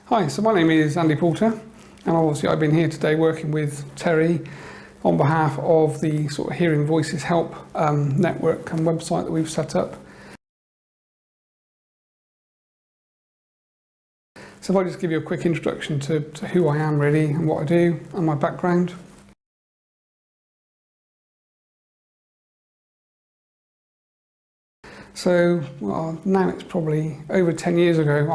Hi, so my name is Andy Porter, and obviously I've been here today working with Terry on behalf of the sort of Hearing Voices Help network and website that we've set up. So if I just give you a quick introduction to who I am really and what I do and my background. So now it's probably over 10 years ago.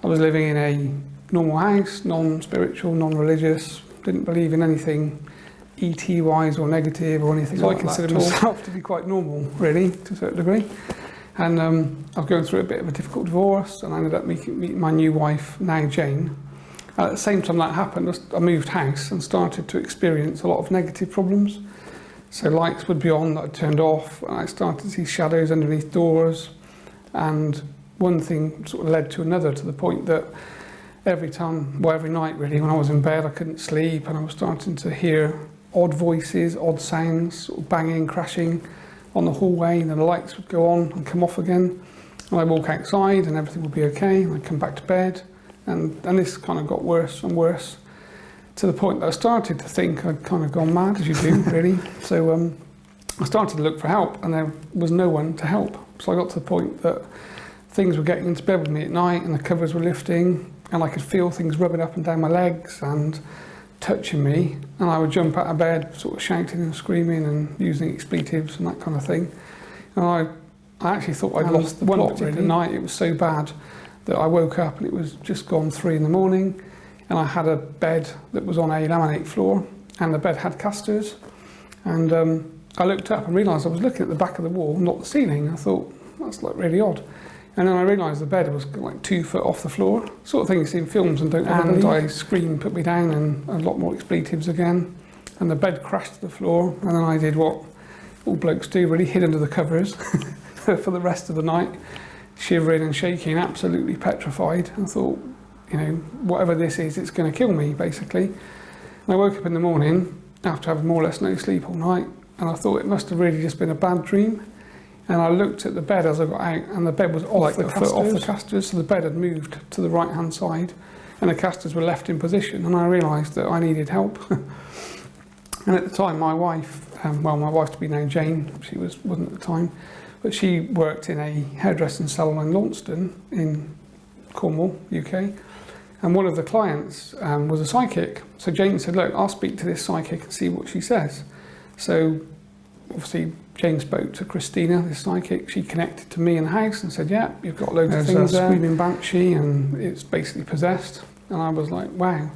I was living in a normal house, non-spiritual, non-religious, didn't believe in anything ET-wise or negative or anything like that. So I consider myself to be quite normal, really, to a certain degree. And I was going through a bit of a difficult divorce, and I ended up meeting my new wife, now Jayne. At the same time that happened, I moved house and started to experience a lot of negative problems. So lights would be on that I turned off, and I started to see shadows underneath doors, and one thing sort of led to another, to the point that every night really, when I was in bed I couldn't sleep, and I was starting to hear odd voices, odd sounds, sort of banging, crashing on the hallway, and then the lights would go on and come off again, and I'd walk outside and everything would be okay, and I'd come back to bed, and this kind of got worse and worse, to the point that I started to think I'd kind of gone mad, as you do, really. So I started to look for help, and there was no one to help. So I got to the point that things were getting into bed with me at night, and the covers were lifting, and I could feel things rubbing up and down my legs and touching me, and I would jump out of bed sort of shouting and screaming and using expletives and that kind of thing. And I actually thought I'd lost the plot. One particular night it was so bad that I woke up and it was just gone 3 in the morning, and I had a bed that was on a laminate floor, and the bed had casters, and I looked up and realised I was looking at the back of the wall, not the ceiling. I thought, that's like really odd. And then I realised the bed was like 2 foot off the floor, sort of thing you see in films and don't ever believe. And I screamed, put me down, and a lot more expletives again, and the bed crashed to the floor, and then I did what all blokes do, really hid under the covers for the rest of the night, shivering and shaking, absolutely petrified. I thought, you know, whatever this is, it's going to kill me, basically. And I woke up in the morning after having more or less no sleep all night, and I thought it must have really just been a bad dream. And I looked at the bed as I got out, and the bed was off the casters, so the bed had moved to the right-hand side, and the casters were left in position, and I realised that I needed help. And at the time, my wife, my wife to be named Jayne, she wasn't at the time, but she worked in a hairdressing salon in Launceston in Cornwall, UK, and one of the clients was a psychic. So Jayne said, look, I'll speak to this psychic and see what she says. So obviously Jayne spoke to Christina, this psychic. She connected to me in the house and said, yeah, you've got loads of things there. Screaming banshee, and it's basically possessed. And I was like, wow.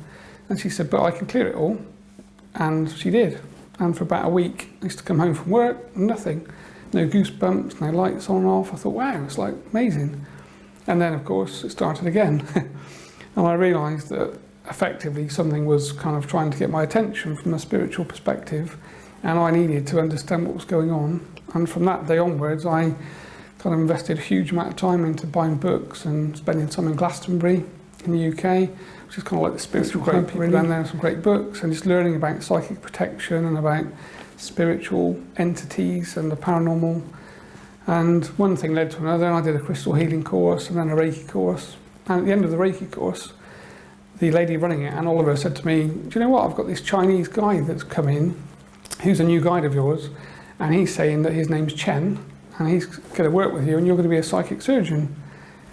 And she said, but I can clear it all. And she did. And for about a week, I used to come home from work, nothing. No goosebumps, no lights on and off. I thought, wow, it's like amazing. And then, of course, it started again. And I realised that effectively something was kind of trying to get my attention from a spiritual perspective, and I needed to understand what was going on. And from that day onwards, I kind of invested a huge amount of time into buying books and spending time in Glastonbury in the UK, which is kind of like the spiritual club. People really. Down there, some great books, and just learning about psychic protection and about spiritual entities and the paranormal. And one thing led to another, and I did a crystal healing course and then a Reiki course. And at the end of the Reiki course, the lady running it, Anne Oliver, said to me, do you know what, I've got this Chinese guy that's come in, who's a new guide of yours, and he's saying that his name's Chen, and he's going to work with you, and you're going to be a psychic surgeon.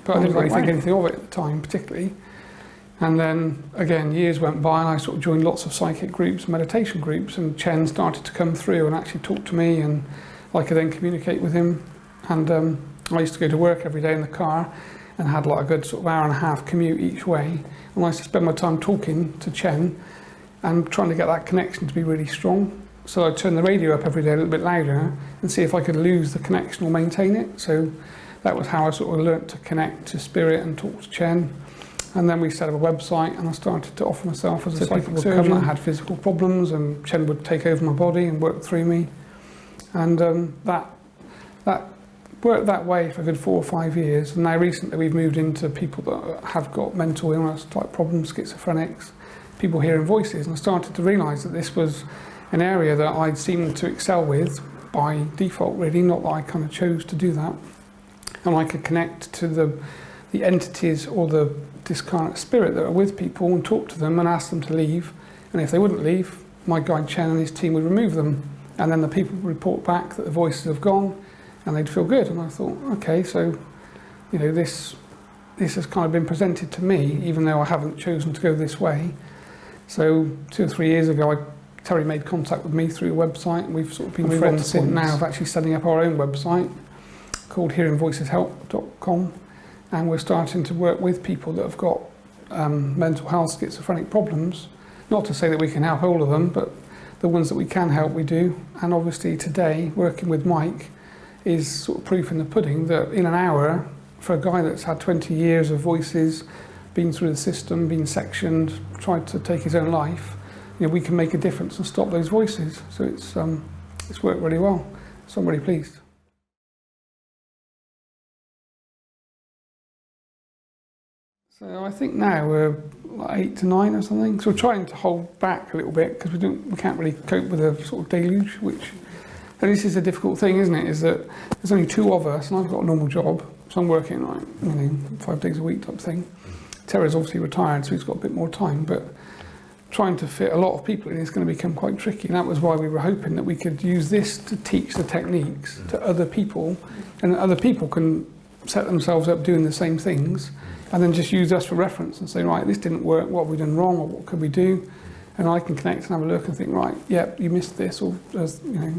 But I didn't really think anything of it at the time, particularly. And then, again, years went by, and I sort of joined lots of psychic groups, meditation groups, and Chen started to come through and actually talk to me, and I could then communicate with him. And I used to go to work every day in the car, and had like a good sort of hour-and-a-half commute each way, and I used to spend my time talking to Chen and trying to get that connection to be really strong. So I'd turn the radio up every day a little bit louder and see if I could lose the connection or maintain it. So that was how I sort of learnt to connect to spirit and talk to Chen. And then we set up a website, and I started to offer myself as a psychic surgeon. I had physical problems, and Chen would take over my body and work through me. And that worked that way for a good 4 or 5 years. And now recently we've moved into people that have got mental illness type problems, schizophrenics, people hearing voices. And I started to realise that this was an area that I'd seemed to excel with by default, really, not that I kind of chose to do that. And I could connect to the entities or the discarnate spirit that are with people and talk to them and ask them to leave. And if they wouldn't leave, my guide Chen and his team would remove them. And then the people would report back that the voices have gone and they'd feel good. And I thought, okay, so, you know, this has kind of been presented to me, even though I haven't chosen to go this way. So 2 or 3 years ago, Terry made contact with me through a website, and we've sort of been friends since now of actually setting up our own website called hearingvoiceshelp.com. And we're starting to work with people that have got mental health, schizophrenic problems. Not to say that we can help all of them, but the ones that we can help, we do. And obviously today, working with Mike is sort of proof in the pudding that in an hour, for a guy that's had 20 years of voices, been through the system, been sectioned, tried to take his own life, you know, we can make a difference and stop those voices. So it's worked really well. So I'm really pleased. So I think now we're like 8 to 9 or something. So we're trying to hold back a little bit because we can't really cope with a sort of deluge, and this is a difficult thing, isn't it? Is that there's only 2 of us, and I've got a normal job, so I'm working like 5 days a week type thing. Terry's obviously retired, so he's got a bit more time, but trying to fit a lot of people in is going to become quite tricky. And that was why we were hoping that we could use this to teach the techniques to other people, and other people can set themselves up doing the same things, and then just use us for reference and say, right, this didn't work, what have we done wrong, or what could we do? And I can connect and have a look and think, right, yep, you missed this, or you know.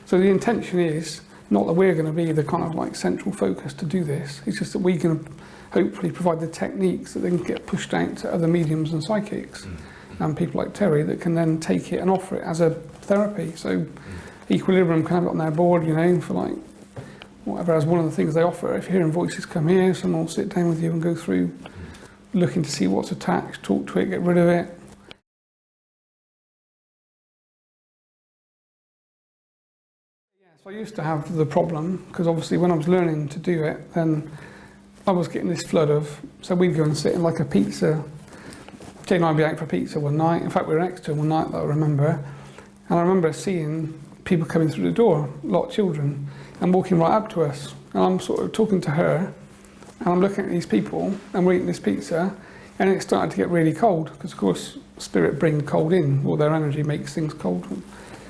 So the intention is not that we're going to be the kind of like central focus to do this. It's just that we can hopefully provide the techniques that then get pushed out to other mediums and psychics and people like Terry that can then take it and offer it as a therapy. So Equilibrium can have it on their board, you know, for like whatever, as one of the things they offer. If you're hearing voices come here, someone will sit down with you and go through looking to see what's attached, talk to it, get rid of it. So I used to have the problem, because obviously when I was learning to do it, then I was getting this flood of, so we'd go and sit in like a pizza. Jayne and I would be out for pizza one night. In fact, we were next to one night that I remember. And I remember seeing people coming through the door, a lot of children, and walking right up to us. And I'm sort of talking to her, and I'm looking at these people, and we're eating this pizza, and it started to get really cold, because of course, spirit brings cold in, or their energy makes things cold.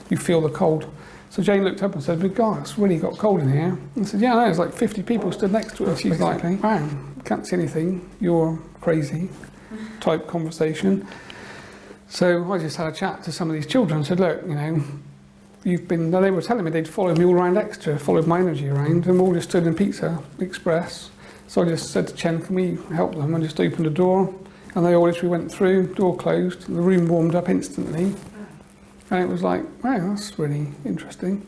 You feel the cold. So Jayne looked up and said, "But God, it's really got cold in here." And I said, "Yeah, I know, there's like 50 people stood next to us." She's like, "Wow, can't see anything, you're crazy," type conversation. So I just had a chat to some of these children and said, "Look, you know, they were telling me they'd followed me all around Exeter, followed my energy around, and we all just stood in Pizza Express." So I just said to Chen, "Can we help them?" And just opened the door, and they all literally went through, door closed, the room warmed up instantly. And it was like, wow, that's really interesting.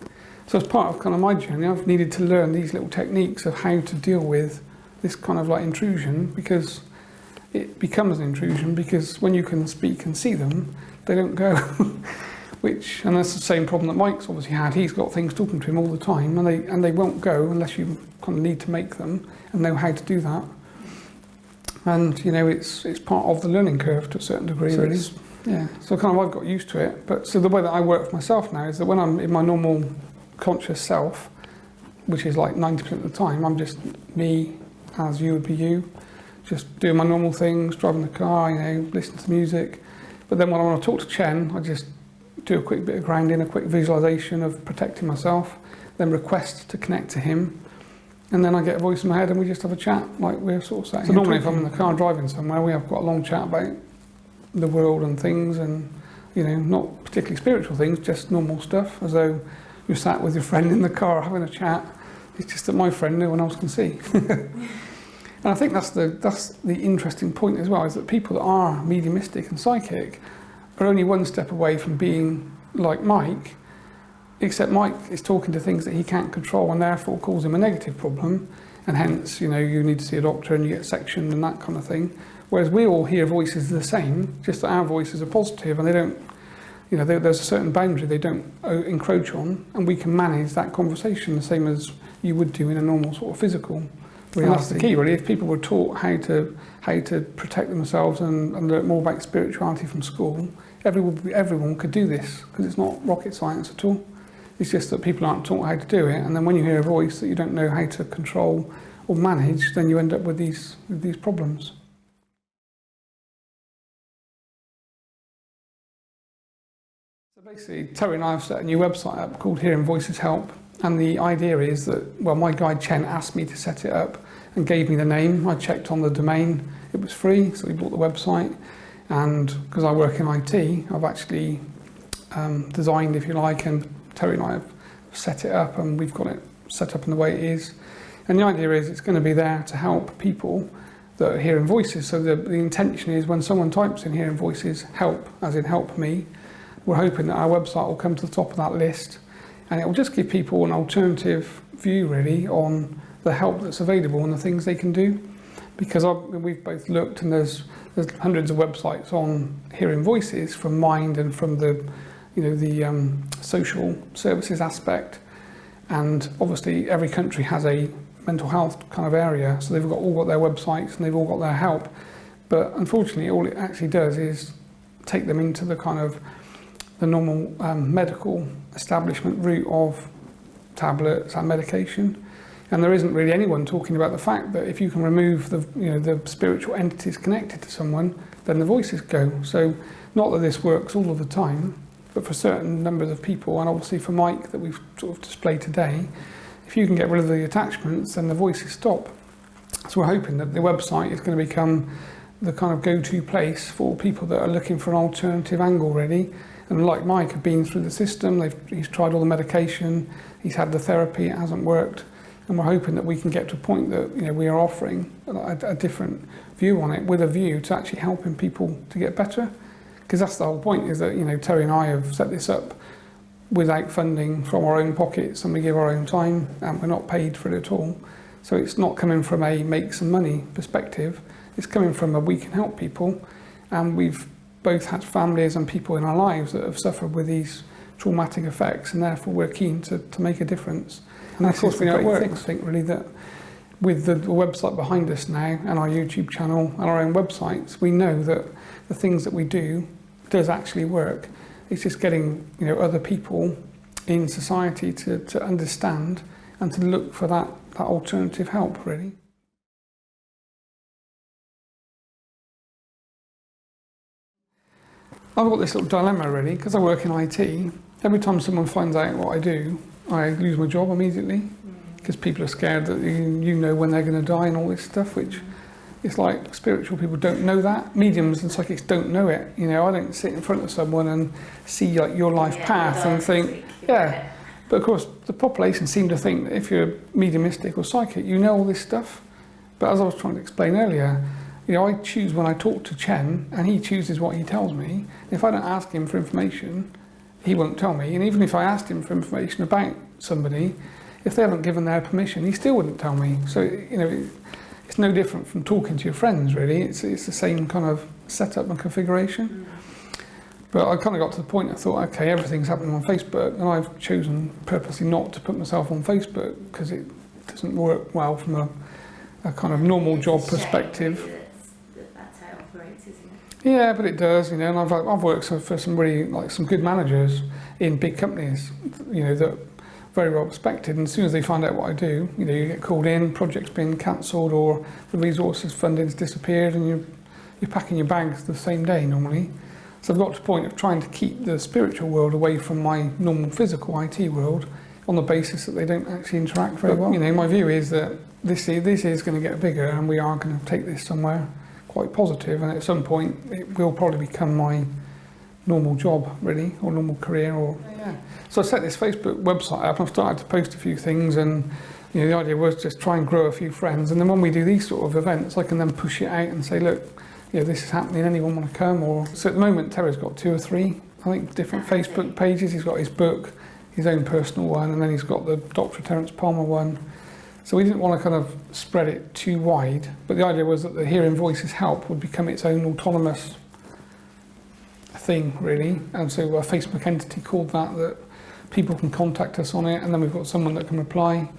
So as part of kind of my journey, I've needed to learn these little techniques of how to deal with this kind of like intrusion, because it becomes an intrusion, because when you can speak and see them, they don't go. And that's the same problem that Mike's obviously had. He's got things talking to him all the time, and they won't go unless you kind of need to make them and know how to do that. And you know, it's part of the learning curve to a certain degree. So really. Yeah, so kind of I've got used to it. But so the way that I work for myself now is that when I'm in my normal conscious self, which is like 90% of the time, I'm just me as you would be you, just doing my normal things, driving the car, you know, listening to music. But then when I want to talk to Chen, I just do a quick bit of grounding, a quick visualization of protecting myself, then request to connect to him. And then I get a voice in my head and we just have a chat, like we're sort of sitting. So normally if I'm in the car driving somewhere, we have quite a long chat about the world and things, and you know, not particularly spiritual things, just normal stuff, as though you're sat with your friend in the car having a chat. It's just that my friend no one else can see. And I think that's the interesting point as well, is that people that are mediumistic and psychic are only one step away from being like Mike, except Mike is talking to things that he can't control and therefore cause him a negative problem, and hence, you know, you need to see a doctor and you get sectioned and that kind of thing. Whereas we all hear voices the same, just that our voices are positive and they don't, you know, there's a certain boundary they don't encroach on, and we can manage that conversation the same as you would do in a normal sort of physical reality. And that's the key, really. If people were taught how to protect themselves and learn more about spirituality from school, everyone could do this, because it's not rocket science at all. It's just that people aren't taught how to do it, and then when you hear a voice that you don't know how to control or manage, then you end up with these problems. So basically, Terry and I have set a new website up called Hearing Voices Help, and the idea is that, well, my guide Jayne asked me to set it up and gave me the name. I checked on the domain, it was free, so we bought the website, and because I work in IT, I've actually designed, if you like, and Terry and I have set it up, and we've got it set up in the way it is. And the idea is it's going to be there to help people that are hearing voices. So the intention is when someone types in hearing voices help, as in help me, we're hoping that our website will come to the top of that list, and it will just give people an alternative view really on the help that's available and the things they can do. Because we've both looked, and there's hundreds of websites on hearing voices from Mind and from the social services aspect, and obviously every country has a mental health kind of area, so they've all got their websites and they've all got their help. But unfortunately, all it actually does is take them into the kind of the normal medical establishment route of tablets and medication, and there isn't really anyone talking about the fact that if you can remove the spiritual entities connected to someone, then the voices go. So not that this works all of the time, but for certain numbers of people, and obviously for Mike that we've sort of displayed today, if you can get rid of the attachments, then the voices stop. So we're hoping that the website is going to become the kind of go-to place for people that are looking for an alternative angle really. And like Mike, have been through the system, he's tried all the medication, he's had the therapy, it hasn't worked, and we're hoping that we can get to a point that we are offering a different view on it, with a view to actually helping people to get better. Because that's the whole point, is that Terry and I have set this up without funding from our own pockets, and we give our own time, and we're not paid for it at all. So it's not coming from a make some money perspective, it's coming from a we can help people, and we've both had families and people in our lives that have suffered with these traumatic effects, and therefore we're keen to make a difference. And of course we know it works. I think really that with the website behind us now, and our YouTube channel and our own websites, we know that the things that we do does actually work. It's just getting other people in society to understand and to look for that alternative help really. I've got this little dilemma really, because I work in IT. Every time someone finds out what I do, I lose my job immediately, because people are scared that you know when they're going to die and all this stuff, which it's like spiritual people don't know that. Mediums and psychics don't know it. I don't sit in front of someone and see like your life path and think, yeah. But of course, the population seem to think that if you're mediumistic or psychic, you know all this stuff. But as I was trying to explain earlier, I choose when I talk to Chen, and he chooses what he tells me. If I don't ask him for information, he won't tell me. And even if I asked him for information about somebody, if they haven't given their permission, he still wouldn't tell me. So, it's no different from talking to your friends, really. It's the same kind of setup and configuration. But I kind of got to the point, I thought, okay, everything's happening on Facebook, and I've chosen purposely not to put myself on Facebook because it doesn't work well from a kind of normal job perspective. That's how it operates, isn't it? Yeah, but it does, and I've worked for some really some good managers in big companies, that are very well respected. And as soon as they find out what I do, you get called in, project's been cancelled, or the resources funding's disappeared, and you're packing your bags the same day normally. So I've got to the point of trying to keep the spiritual world away from my normal physical IT world, on the basis that they don't actually interact very well. My view is that this is going to get bigger, and we are going to take this somewhere quite positive, and at some point it will probably become my normal job really, or normal career. So I set this Facebook website up, and I've started to post a few things, and the idea was just try and grow a few friends, and then when we do these sort of events, I can then push it out and say, look, this is happening, anyone want to come? So at the moment Terry's got 2 or 3 I think different Facebook pages. He's got his book, his own personal one, and then he's got the Dr Terence Palmer one. So we didn't want to kind of spread it too wide, but the idea was that the Hearing Voices Help would become its own autonomous thing, really. And so a Facebook entity called that people can contact us on it, and then we've got someone that can reply.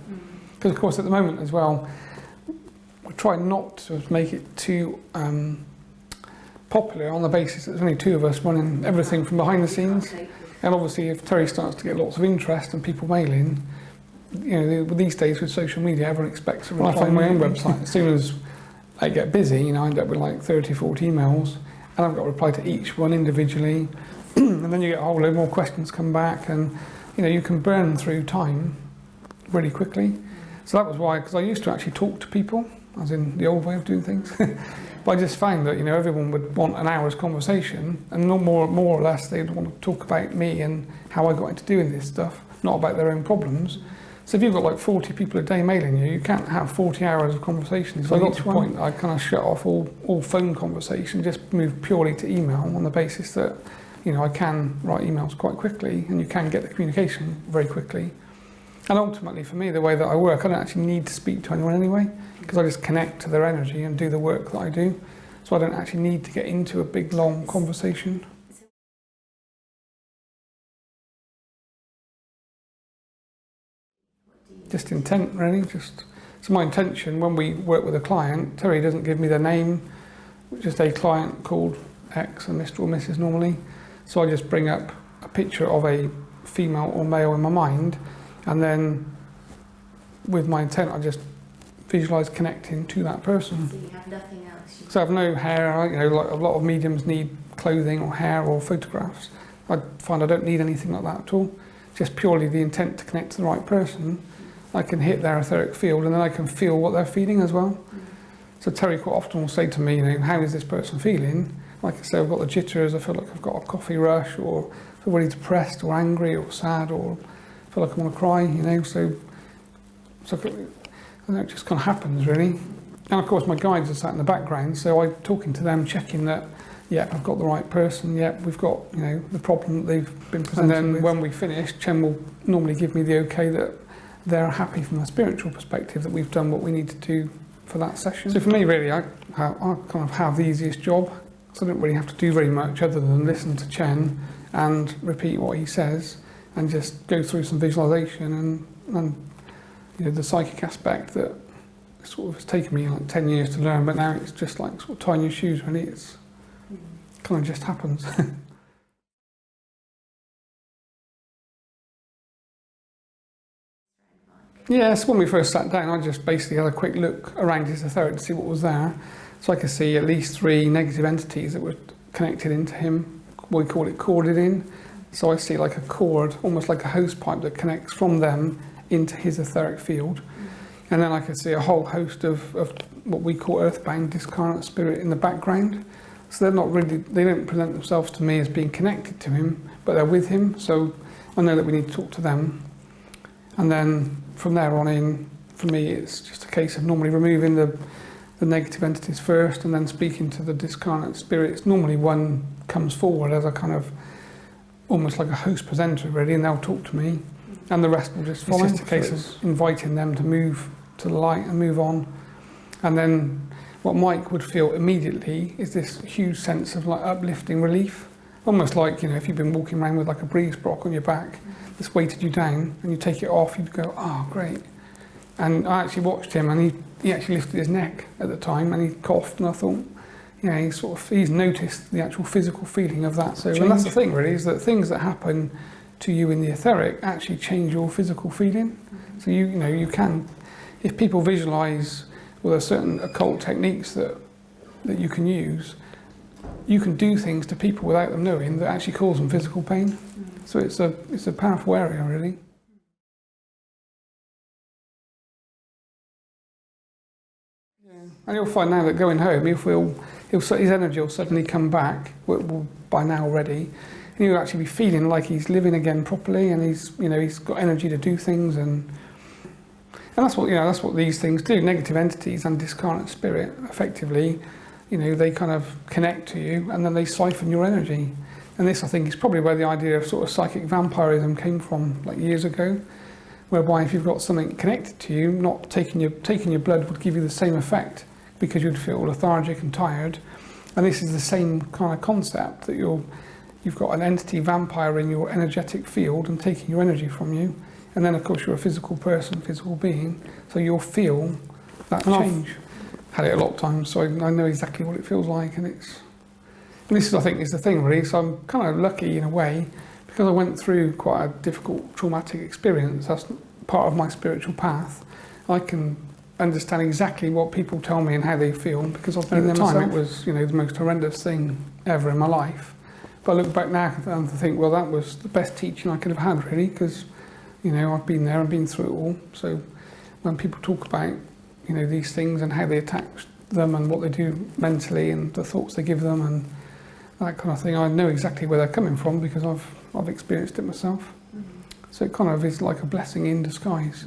Because of course at the moment as well, we try not to make it too popular on the basis that there's only 2 of us running everything from behind the scenes. And obviously if Terry starts to get lots of interest and people mail in, these days with social media, everyone expects a reply. I find my own website, as soon as I get busy, I end up with like 30, 40 emails, and I've got to reply to each one individually, and then you get a whole load more questions come back, and you can burn through time really quickly. So that was why, because I used to actually talk to people, as in the old way of doing things. But I just found that everyone would want an hour's conversation, and no more or less they'd want to talk about me and how I got into doing this stuff, not about their own problems. So if you've got like 40 people a day mailing you, you can't have 40 hours of conversation. So I got to the point I kind of shut off all phone conversation, just moved purely to email on the basis that I can write emails quite quickly and you can get the communication very quickly. And ultimately for me, the way that I work, I don't actually need to speak to anyone anyway, because I just connect to their energy and do the work that I do. So I don't actually need to get into a big long conversation. Just intent, really. So my intention when we work with a client, Terry doesn't give me their name, just a client called X, a Mr. or Mrs. normally. So I just bring up a picture of a female or male in my mind, and then with my intent I just visualise connecting to that person. So you have nothing else? So I have no hair, like a lot of mediums need clothing or hair or photographs. I find I don't need anything like that at all. Just purely the intent to connect to the right person. I can hit their etheric field and then I can feel what they're feeling as well. So Terry quite often will say to me, how is this person feeling? Like I say, I've got the jitters, I feel like I've got a coffee rush, or I feel really depressed or angry or sad, or I feel like I want to cry, so and it just kind of happens really. And of course my guides are sat in the background, so I'm talking to them, checking that, I've got the right person, we've got, the problem that they've been presented with. And then when we finish, Chen will normally give me the okay that they're happy from a spiritual perspective that we've done what we need to do for that session. So for me really, I kind of have the easiest job, so I don't really have to do very much other than listen to Chen and repeat what he says and just go through some visualization and the psychic aspect that sort of has taken me like 10 years to learn, but now it's just like sort of tying your shoes really. It's kind of just happens. Yes, when we first sat down, I just basically had a quick look around his etheric to see what was there. So I could see at least 3 negative entities that were connected into him. We call it corded in. So I see like a cord, almost like a hose pipe that connects from them into his etheric field. And then I could see a whole host of what we call earthbound discarnate spirit in the background. So they're not really, they don't present themselves to me as being connected to him, but they're with him. So I know that we need to talk to them. And then from there on in, for me, it's just a case of normally removing the negative entities first and then speaking to the discarnate spirits. Normally one comes forward as a kind of, almost like a host presenter really, and they'll talk to me and the rest will just follow. It's just a case of inviting them to move to the light and move on. And then what Mike would feel immediately is this huge sense of like uplifting relief. Almost like, if you've been walking around with like a breeze block on your back, this weighted you down, and you take it off, you'd go, oh, great. And I actually watched him, and he actually lifted his neck at the time, and he coughed, and I thought, he's noticed the actual physical feeling of that. So and that's the thing, really, is that things that happen to you in the etheric actually change your physical feeling. So you can, if people visualise, well, there's certain occult techniques that you can use. You can do things to people without them knowing that actually cause them physical pain. So it's a powerful area, really. Yeah. And you'll find now that going home, his energy will suddenly come back. Well, by now already, and he'll actually be feeling like he's living again properly, and he's got energy to do things, and that's what these things do. Negative entities and discarnate spirit, effectively. They kind of connect to you and then they siphon your energy. And this, I think, is probably where the idea of sort of psychic vampirism came from, like years ago, whereby if you've got something connected to you, not taking your blood would give you the same effect because you'd feel lethargic and tired. And this is the same kind of concept, that you've got an entity vampire in your energetic field and taking your energy from you. And then, of course, you're a physical person, physical being, so you'll feel that change. Had it a lot of times, so I know exactly what it feels like, and this is, I think, is the thing really. So I'm kind of lucky in a way, because I went through quite a difficult traumatic experience. That's part of my spiritual path. I can understand exactly what people tell me and how they feel, because I've been there myself. It was the most horrendous thing ever in my life, But I look back now and think, well, that was the best teaching I could have had, really, because, you know, I've been there and been through it all. So when people talk about, you know, these things and how they attack them and what they do mentally and the thoughts they give them and that kind of thing, I know exactly where they're coming from because I've experienced it myself. So it kind of is like a blessing in disguise.